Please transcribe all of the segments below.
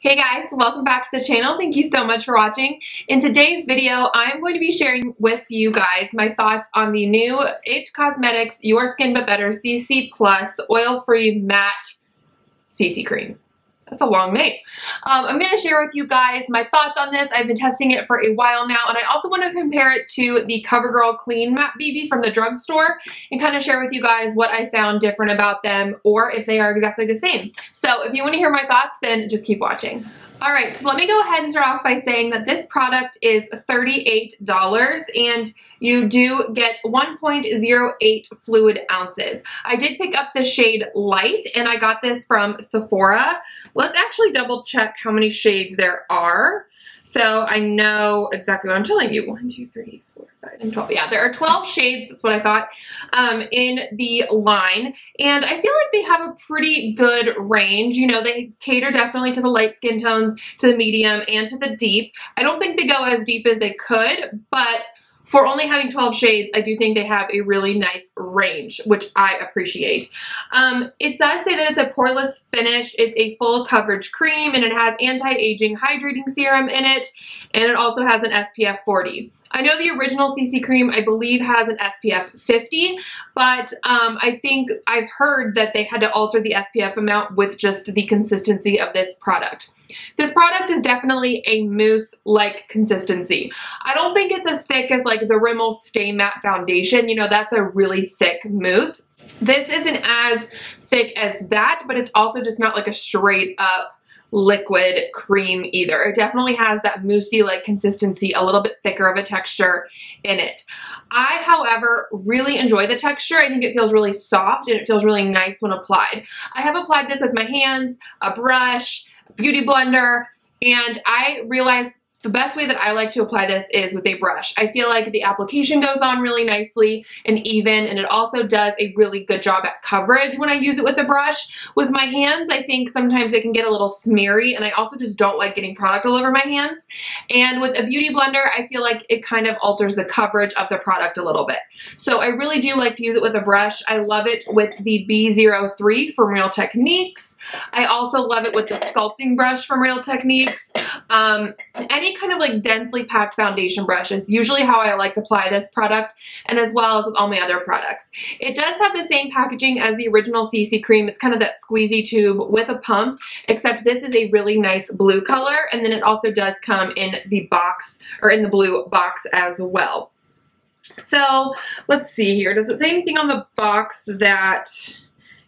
Hey guys, welcome back to the channel. Thank you so much for watching. In today's video, I'm going to be sharing with you guys my thoughts on the new IT Cosmetics Your Skin But Better CC Plus Oil-Free Matte CC Cream. That's a long name. I'm going to share with you guys my thoughts on this. I've been testing it for a while now, and I also want to compare it to the COVERGIRL Clean Matte BB from the drugstore and kind of share with you guys what I found different about them or if they are exactly the same. So if you want to hear my thoughts, then just keep watching. Alright, so let me go ahead and start off by saying that this product is $38 and you do get 1.08 fluid ounces. I did pick up the shade Light and I got this from Sephora. Let's actually double check how many shades there are so I know exactly what I'm telling you. 1, 2, 3, 4, 5, and 12. Yeah, there are 12 shades, that's what I thought, in the line. And I feel like they have a pretty good range. You know, they cater definitely to the light skin tones, to the medium, and to the deep. I don't think they go as deep as they could, but for only having 12 shades, I do think they have a really nice range, which I appreciate. It does say that it's a poreless finish. It's a full coverage cream, and it has anti-aging hydrating serum in it, and it also has an SPF 40. I know the original CC cream, I believe, has an SPF 50, but I think I've heard that they had to alter the SPF amount with just the consistency of this product. This product is definitely a mousse-like consistency. I don't think it's as thick as like the Rimmel Stay Matte Foundation. You know, that's a really thick mousse. This isn't as thick as that, but it's also just not like a straight up liquid cream either. It definitely has that moussey like consistency, a little bit thicker of a texture in it. I, however, really enjoy the texture. I think it feels really soft and it feels really nice when applied. I have applied this with my hands, a brush, beauty blender, and I realized the best way that I like to apply this is with a brush. I feel like the application goes on really nicely and even, and it also does a really good job at coverage when I use it with a brush. With my hands, I think sometimes it can get a little smeary, and I also just don't like getting product all over my hands. And with a beauty blender, I feel like it kind of alters the coverage of the product a little bit. So I really do like to use it with a brush. I love it with the B03 from Real Techniques. I also love it with the sculpting brush from Real Techniques. Any kind of like densely packed foundation brush is usually how I like to apply this product, and as well as with all my other products. It does have the same packaging as the original CC cream. It's kind of that squeezy tube with a pump, except this is a really nice blue color, and then it also does come in the box, or in the blue box as well. So let's see here. Does it say anything on the box that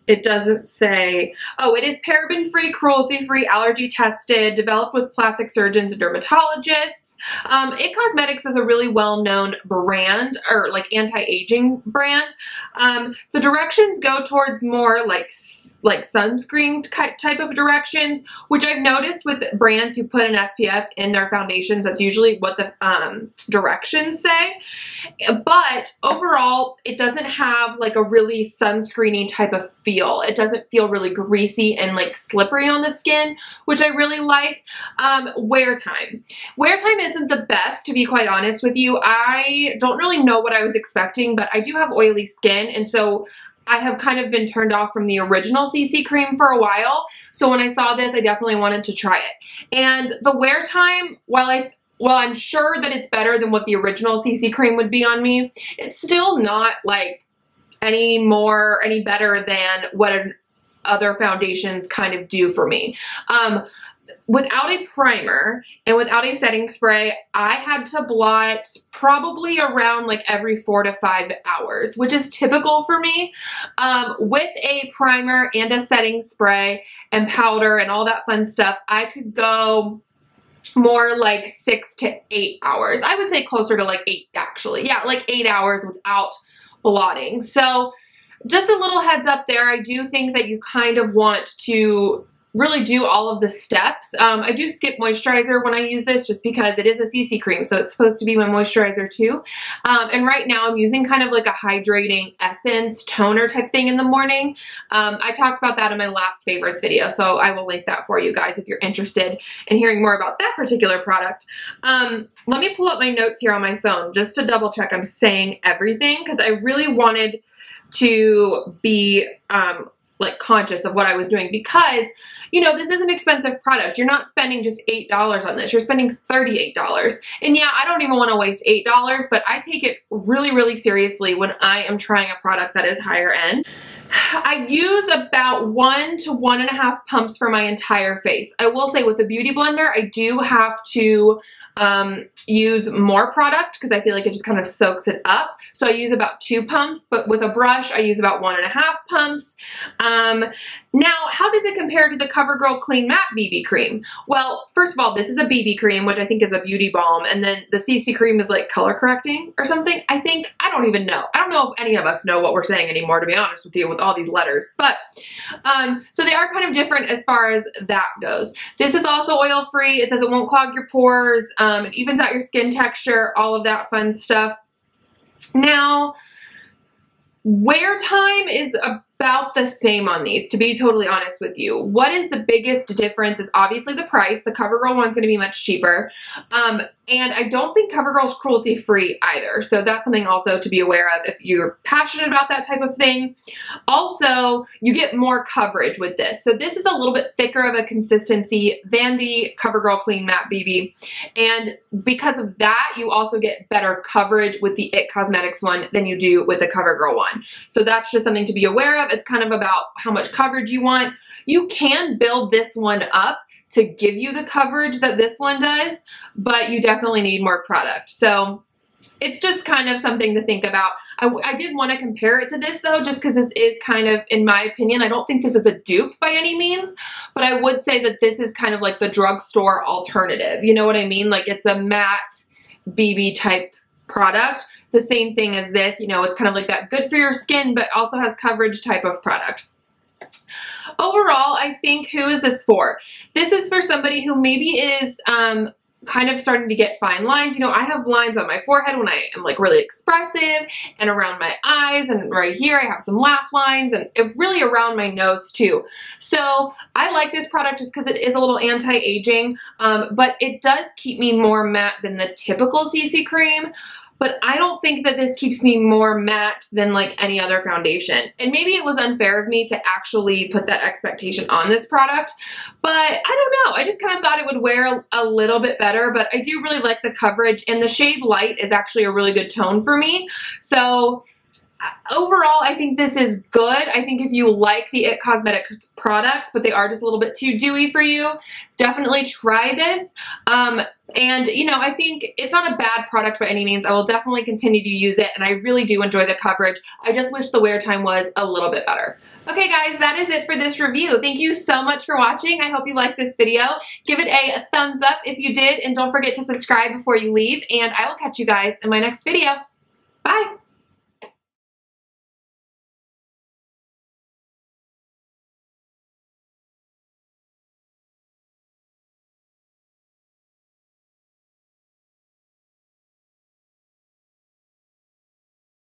it doesn't say? Oh, it is paraben-free, cruelty-free, allergy-tested, developed with plastic surgeons and dermatologists. IT Cosmetics is a really well-known brand, or like anti-aging brand. The directions go towards more like sunscreen type of directions, which I've noticed with brands who put an SPF in their foundations. That's usually what the directions say. But overall, it doesn't have like a really sunscreeny type of feel. It doesn't feel really greasy and like slippery on the skin, which I really like. Wear time. Wear time isn't the best, to be quite honest with you. I don't really know what I was expecting, but I do have oily skin, and so I have kind of been turned off from the original CC cream for a while. So when I saw this, I definitely wanted to try it. And the wear time, while I'm sure that it's better than what the original CC cream would be on me, it's still not like any better than what other foundations kind of do for me. Without a primer and without a setting spray, I had to blot probably around like every 4 to 5 hours, which is typical for me. With a primer and a setting spray and powder and all that fun stuff, I could go more like 6 to 8 hours. I would say closer to like 8 actually. Yeah, like 8 hours without blotting. So just a little heads up there. I do think that you kind of want to really do all of the steps. I do skip moisturizer when I use this just because it is a CC cream, so it's supposed to be my moisturizer too. And right now I'm using kind of like a hydrating essence toner type thing in the morning. I talked about that in my last favorites video, so I will link that for you guys if you're interested in hearing more about that particular product. Let me pull up my notes here on my phone just to double check I'm saying everything, because I really wanted to be like conscious of what I was doing because, you know, this is an expensive product. You're not spending just $8 on this. You're spending $38. And yeah, I don't even want to waste $8, but I take it really, really seriously when I am trying a product that is higher end. I use about 1 to 1.5 pumps for my entire face. I will say with a beauty blender, I do have to use more product because I feel like it just kind of soaks it up. So I use about 2 pumps, but with a brush, I use about 1.5 pumps. Now, how does it compare to the COVERGIRL Clean Matte BB Cream? Well, first of all, this is a BB cream, which I think is a beauty balm, and then the CC cream is like color correcting or something. I don't even know. I don't know if any of us know what we're saying anymore, to be honest with you, with all these letters. But, so they are kind of different as far as that goes. This is also oil-free. It says it won't clog your pores. It evens out your skin texture, all of that fun stuff. Now, wear time is about the same on these, to be totally honest with you. What is the biggest difference is obviously the price. The COVERGIRL one's gonna be much cheaper. And I don't think COVERGIRL's cruelty-free either. So that's something also to be aware of if you're passionate about that type of thing. Also, you get more coverage with this. So this is a little bit thicker of a consistency than the COVERGIRL Clean Matte BB. And because of that, you also get better coverage with the IT Cosmetics one than you do with the COVERGIRL one. So that's just something to be aware of. It's kind of about how much coverage you want. You can build this one up to give you the coverage that this one does, but you definitely need more product. So it's just kind of something to think about. I did want to compare it to this though, just because this is kind of, in my opinion, I don't think this is a dupe by any means, but I would say that this is kind of like the drugstore alternative. You know what I mean? Like it's a matte BB type product. The same thing as this, you know, it's kind of like that good for your skin, but also has coverage type of product. Overall, I think, who is this for? This is for somebody who maybe is kind of starting to get fine lines. You know, I have lines on my forehead when I am like really expressive, and around my eyes, and right here I have some laugh lines, and really around my nose too. So I like this product just because it is a little anti-aging, but it does keep me more matte than the typical CC cream. But I don't think that this keeps me more matte than like any other foundation. And maybe it was unfair of me to actually put that expectation on this product, but I don't know. I just kind of thought it would wear a little bit better, but I do really like the coverage, and the shade Light is actually a really good tone for me. So overall, I think this is good. I think if you like the IT Cosmetics products, but they are just a little bit too dewy for you, definitely try this. And, you know, I think it's not a bad product by any means. I will definitely continue to use it, and I really do enjoy the coverage. I just wish the wear time was a little bit better. Okay guys, that is it for this review. Thank you so much for watching. I hope you liked this video. Give it a thumbs up if you did, and don't forget to subscribe before you leave, and I will catch you guys in my next video. Bye!